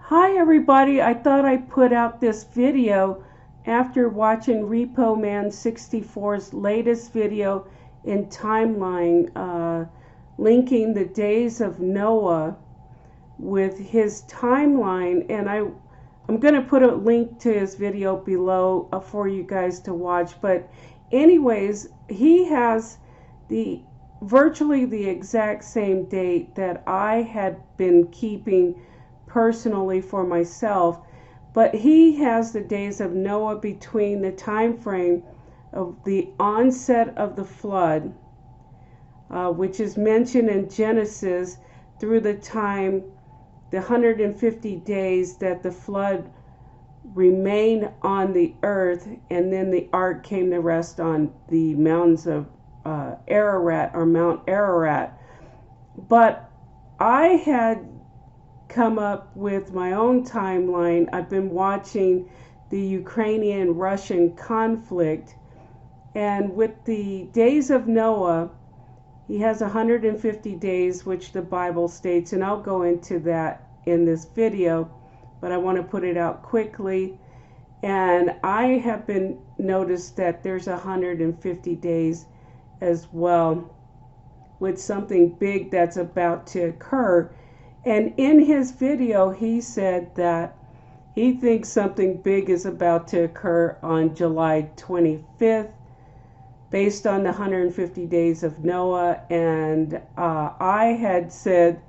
Hi everybody, I thought I'd put out this video after watching Repo Man 64's latest video in timeline, linking the days of Noah with his timeline, and I'm going to put a link to his video below for you guys to watch. But anyways, he has virtually the exact same date that I had been keeping personally for myself, but he has the days of Noah between the time frame of the onset of the flood, which is mentioned in Genesis, through the 150 days that the flood remained on the earth, and then the ark came to rest on the mountains of Ararat, or Mount Ararat. But I had come up with my own timeline. I've been watching the Ukrainian-Russian conflict, and with the days of Noah, he has 150 days, which the Bible states, and I'll go into that in this video, but I want to put it out quickly. And I have been noticed that there's 150 days as well, with something big that's about to occur. And in his video, he said that he thinks something big is about to occur on July 25th, based on the 150 days of Noah. And I had said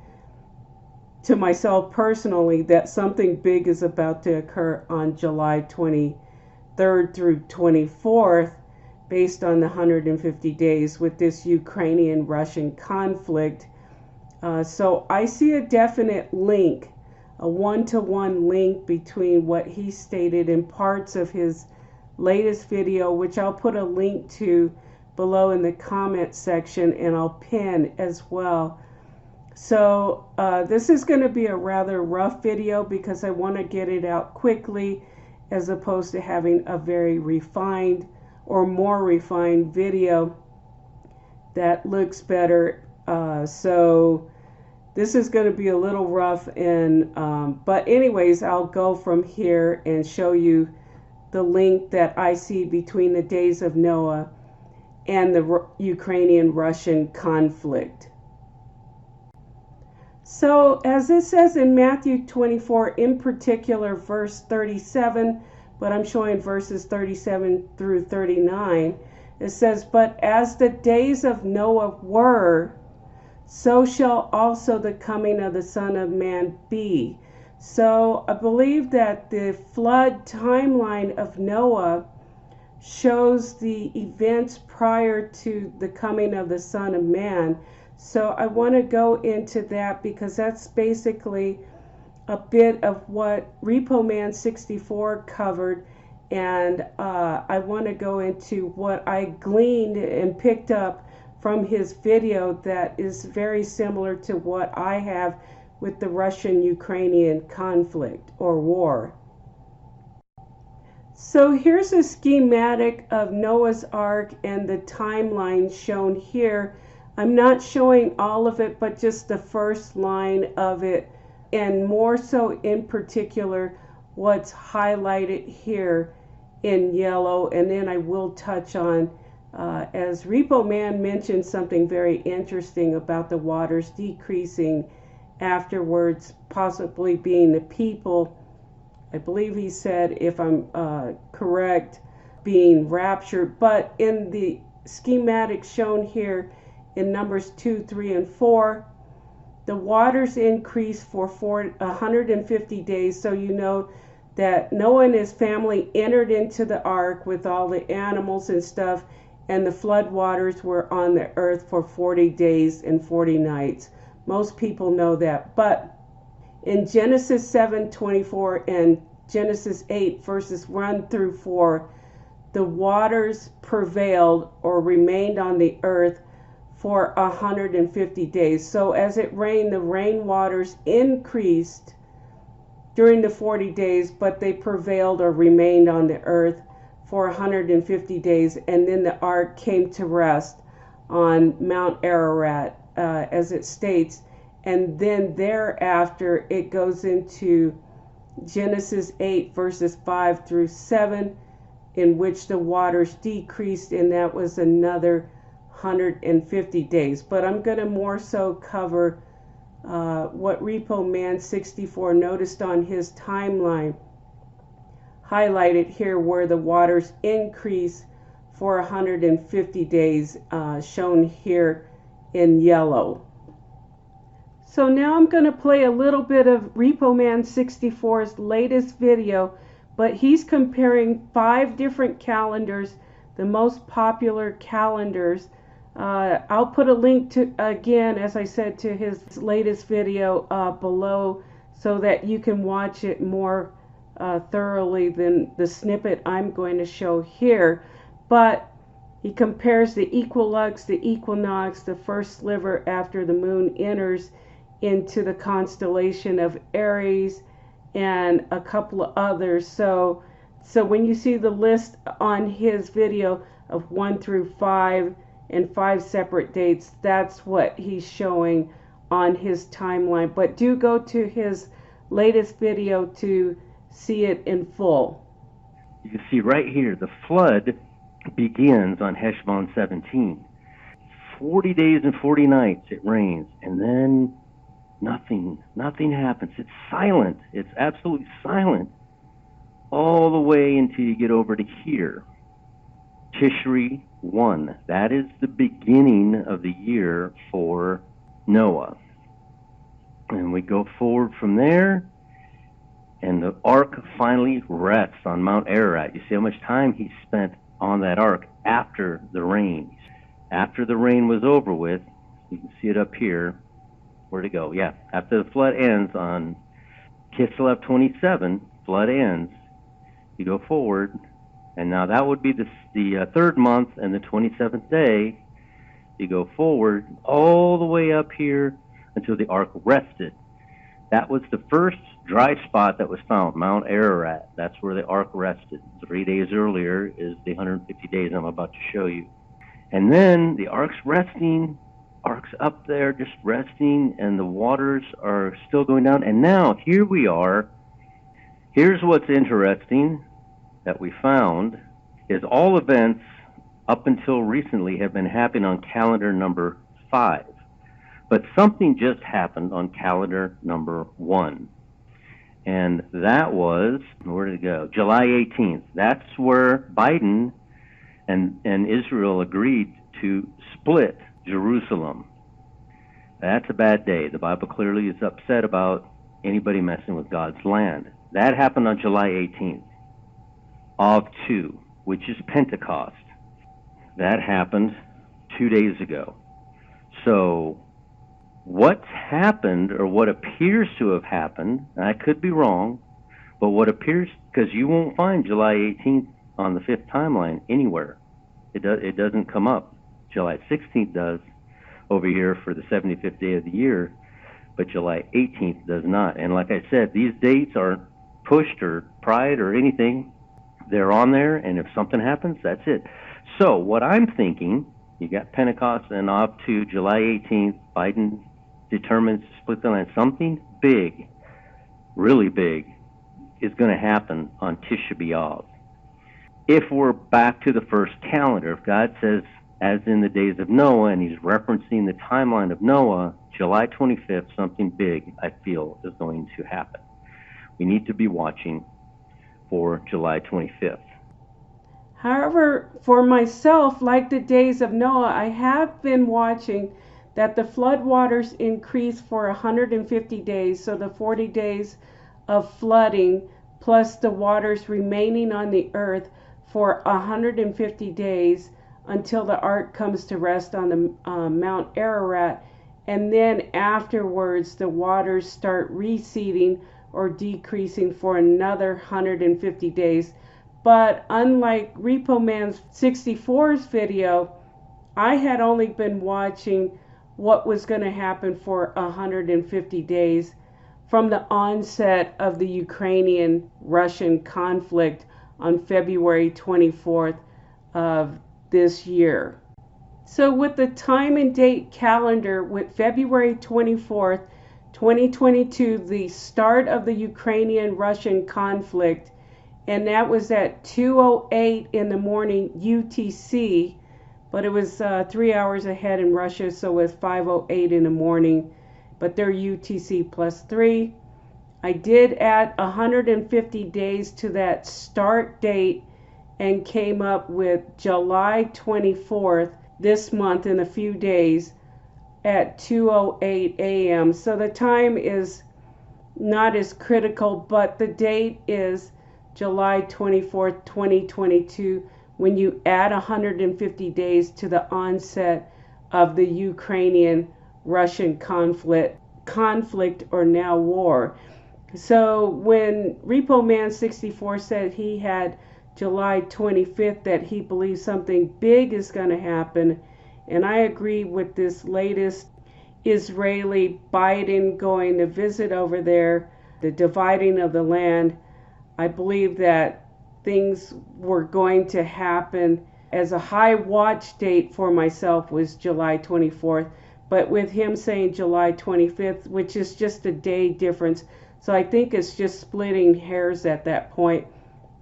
to myself personally that something big is about to occur on July 23rd through 24th, based on the 150 days with this Ukrainian-Russian conflict. So I see a definite link, a one-to-one link between what he stated in parts of his latest video, which I'll put a link to below in the comment section, and I'll pin as well. So this is going to be a rather rough video because I want to get it out quickly, as opposed to having a very refined or more refined video that looks better. So this is going to be a little rough, and but anyways, I'll go from here and show you the link that I see between the days of Noah and the Ukrainian-Russian conflict. So as it says in Matthew 24, in particular verse 37, but I'm showing verses 37 through 39, it says, "But as the days of Noah were, so shall also the coming of the Son of Man be." So I believe that the flood timeline of Noah shows the events prior to the coming of the Son of Man. So I want to go into that because that's basically a bit of what Repo Man 64 covered, and I want to go into what I gleaned and picked up from his video that is very similar to what I have with the Russian-Ukrainian conflict or war. So here's a schematic of Noah's Ark and the timeline shown here. I'm not showing all of it, but just the first line of it, and more so in particular what's highlighted here in yellow. And then I will touch on, as Repo Man mentioned something very interesting about the waters decreasing afterwards, possibly being the people, I believe he said, if I'm correct, being raptured. But in the schematic shown here in Numbers 2, 3, and 4, the waters increased for 150 days. So you know that Noah and his family entered into the ark with all the animals and stuff, and the flood waters were on the earth for 40 days and 40 nights. Most people know that. But in Genesis 7:24 and Genesis 8 verses 1 through 4, the waters prevailed or remained on the earth for 150 days. So as it rained, the rain waters increased during the 40 days, but they prevailed or remained on the earth for 150 days. And then the ark came to rest on Mount Ararat, as it states. And then thereafter, it goes into Genesis 8 verses 5 through 7, in which the waters decreased, and that was another 150 days. But I'm going to more so cover what Repo Man 64 noticed on his timeline, highlighted here where the waters increase for 150 days, shown here in yellow. So now I'm going to play a little bit of Repo Man 64's latest video, but he's comparing 5 different calendars, the most popular calendars. I'll put a link to, again, as I said, to his latest video below, so that you can watch it more thoroughly than the snippet I'm going to show here. But he compares the equilux, the equinox, the first sliver after the moon enters into the constellation of Aries, and a couple of others. So when you see the list on his video of 1 through 5 and 5 separate dates, that's what he's showing on his timeline. But do go to his latest video to see it in full. You can see right here, the flood begins on Heshvan 17. 40 days and 40 nights it rains, and then nothing happens. It's silent. It's absolutely silent all the way until you get over to here. Tishri 1. That is the beginning of the year for Noah. And we go forward from there, and the ark finally rests on Mount Ararat. You see how much time he spent on that ark after the rain. After the rain was over with, you can see it up here. Where'd it go? Yeah, after the flood ends on Kislev 27, flood ends, you go forward, and now that would be the 3rd month and the 27th day. You go forward all the way up here until the ark rested. That was the first dry spot that was found, Mount Ararat. That's where the ark rested. 3 days earlier is the 150 days I'm about to show you. And then the ark's resting, ark's up there just resting, and the waters are still going down. And now here we are. Here's what's interesting that we found is all events up until recently have been happening on calendar number 5. But something just happened on calendar number 1. And that was, where did it go? July 18th. That's where Biden and Israel agreed to split Jerusalem. That's a bad day. The Bible clearly is upset about anybody messing with God's land. That happened on July 18th. Of 2, which is Pentecost. That happened 2 days ago. So what's happened, or what appears to have happened, and I could be wrong, but what appears, because you won't find July 18th on the 5th timeline anywhere. It doesn't come up. July 16th does over here for the 75th day of the year, but July 18th does not. And like I said, these dates aren't pushed or pried or anything. They're on there, and if something happens, that's it. So what I'm thinking, you got Pentecost, and off to July 18th, Biden determines to split the land. Something big, really big, is going to happen on Tisha B'Av. If we're back to the first calendar, if God says, as in the days of Noah, and he's referencing the timeline of Noah, July 25th, something big, I feel, is going to happen. We need to be watching for July 25th. However, for myself, like the days of Noah, I have been watching that the flood waters increase for 150 days, so the 40 days of flooding plus the waters remaining on the earth for 150 days until the ark comes to rest on the Mount Ararat, and then afterwards the waters start receding or decreasing for another 150 days. But unlike Repo Man 64's video, I had only been watching what was going to happen for 150 days from the onset of the Ukrainian-Russian conflict on February 24th of this year. So with the time and date calendar with February 24th 2022, the start of the Ukrainian-Russian conflict, and that was at 2:08 in the morning UTC, but it was 3 hours ahead in Russia, so it was 5:08 in the morning, but they're UTC plus 3. I did add 150 days to that start date and came up with July 24th, this month, in a few days, at 2:08 a.m. So the time is not as critical, but the date is July 24th, 2022, when you add 150 days to the onset of the Ukrainian-Russian conflict or now war. So when Repo Man 64 said he had July 25th, that he believes something big is going to happen, and I agree with this latest Israeli Biden going to visit over there, the dividing of the land. I believe that things were going to happen. As a high watch date for myself was July 24th, but with him saying July 25th, which is just a day difference, so I think it's just splitting hairs at that point,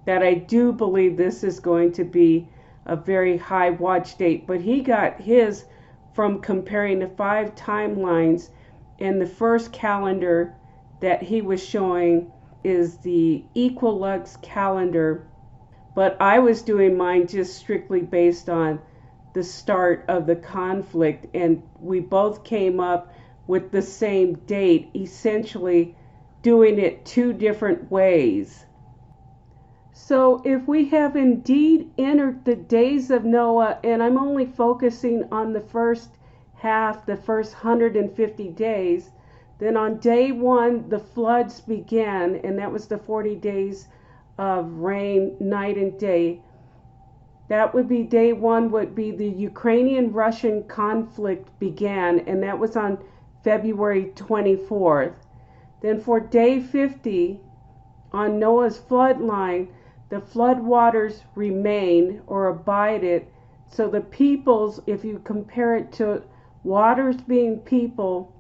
that I do believe this is going to be a very high watch date. But he got his from comparing the 5 timelines, and the first calendar that he was showing is the Equilux calendar, but I was doing mine just strictly based on the start of the conflict, and we both came up with the same date, essentially doing it 2 different ways. So if we have indeed entered the days of Noah, and I'm only focusing on the first half, the first 150 days, then on day 1 the floods began, and that was the 40 days of rain night and day. That would be day 1, would be the Ukrainian-Russian conflict began, and that was on February 24th. Then for day 50, on Noah's flood line, the flood waters remained or abided. So the peoples, if you compare it to waters being people,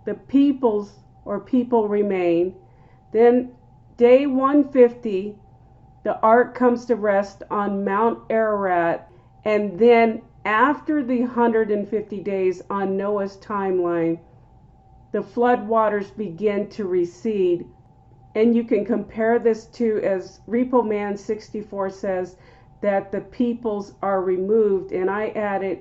the peoples or people remain. Then day 150, the ark comes to rest on Mount Ararat, and then after the 150 days on Noah's timeline, the flood waters begin to recede. And you can compare this to, as Repo Man 64 says, that the peoples are removed, and I added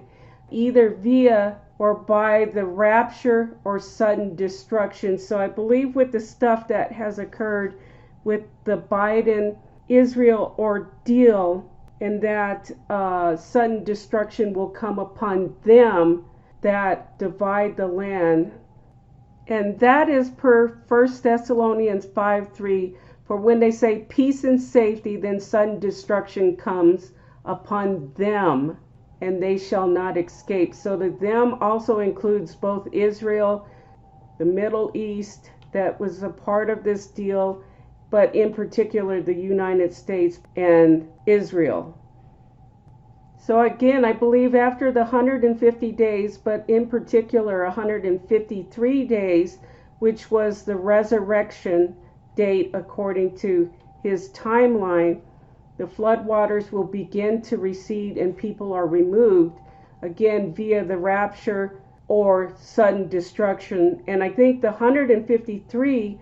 either via or by the rapture or sudden destruction. So I believe with the stuff that has occurred with the Biden Israel ordeal, and that sudden destruction will come upon them that divide the land. And that is per 1 Thessalonians 5:3. For when they say peace and safety, then sudden destruction comes upon them, and they shall not escape. So the them also includes both Israel, the Middle East, that was a part of this deal, but in particular the United States and Israel. So again, I believe after the 150 days, but in particular 153 days, which was the resurrection date according to his timeline, the floodwaters will begin to recede and people are removed, again via the rapture or sudden destruction. And I think the 153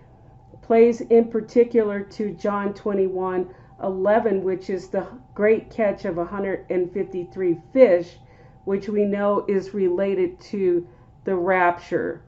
plays in particular to John 21:11, which is the great catch of 153 fish, which we know is related to the rapture.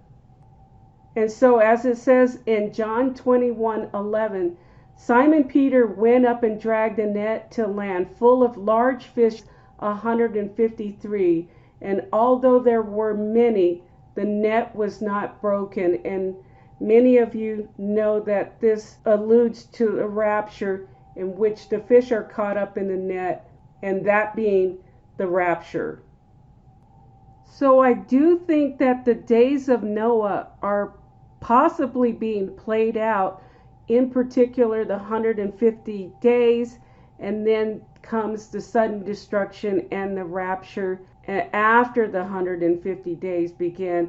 And so as it says in John 21:11, Simon Peter went up and dragged a net to land full of large fish, 153, and although there were many, the net was not broken. And many of you know that this alludes to a rapture in which the fish are caught up in the net, and that being the rapture. So I do think that the days of Noah are possibly being played out, in particular the 150 days, and then comes the sudden destruction and the rapture after the 150 days begin.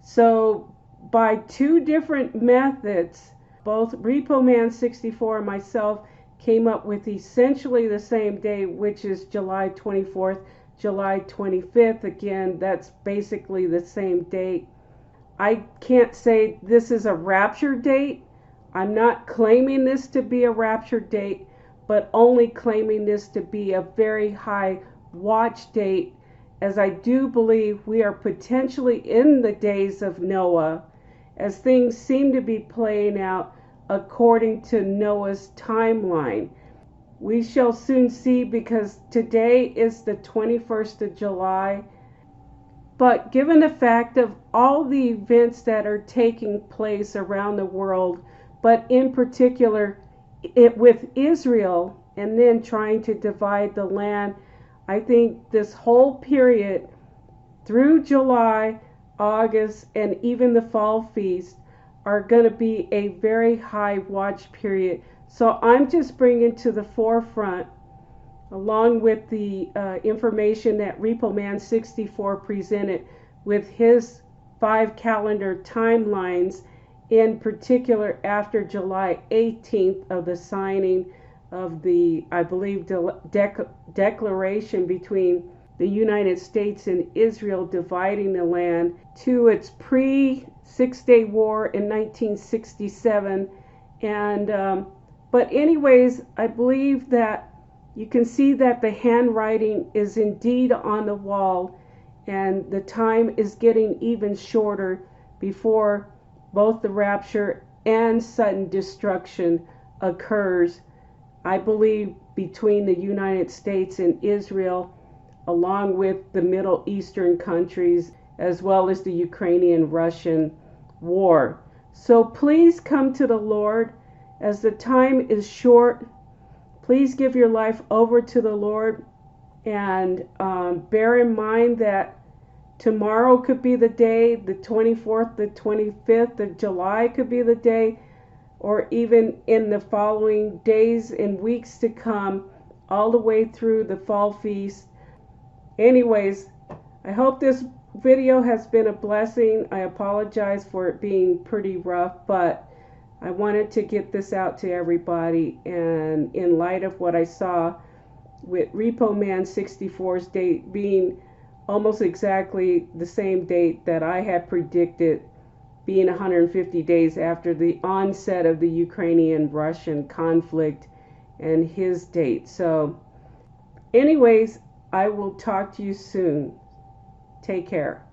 So by two different methods, both Repo Man 64 and myself came up with essentially the same day, which is July 24th, July 25th. Again, that's basically the same date. I can't say this is a rapture date. I'm not claiming this to be a rapture date, but only claiming this to be a very high watch date, as I do believe we are potentially in the days of Noah, as things seem to be playing out according to Noah's timeline. We shall soon see, because today is the 21st of July. But given the fact of all the events that are taking place around the world, but in particular with Israel, and then trying to divide the land, I think this whole period through July, August, and even the fall feast are going to be a very high watch period. So I'm just bringing to the forefront, along with the information that Repo Man 64 presented with his 5 calendar timelines, in particular after July 18th of the signing of the, I believe, declaration between the United States and Israel dividing the land, to its pre-Six-Day War in 1967. And but anyways, I believe that you can see that the handwriting is indeed on the wall, and the time is getting even shorter before both the rapture and sudden destruction occurs. I believe between the United States and Israel, along with the Middle Eastern countries, as well as the Ukrainian-Russian war. So please come to the Lord, as the time is short. Please give your life over to the Lord, and bear in mind that tomorrow could be the day, the 24th, the 25th of July could be the day, or even in the following days and weeks to come, all the way through the fall feast. Anyways, I hope this video has been a blessing. I apologize for it being pretty rough, but I wanted to get this out to everybody, and in light of what I saw with Repo Man 64's date being almost exactly the same date that I had predicted, being 150 days after the onset of the Ukrainian-Russian conflict, and his date. So anyways, I will talk to you soon. Take care.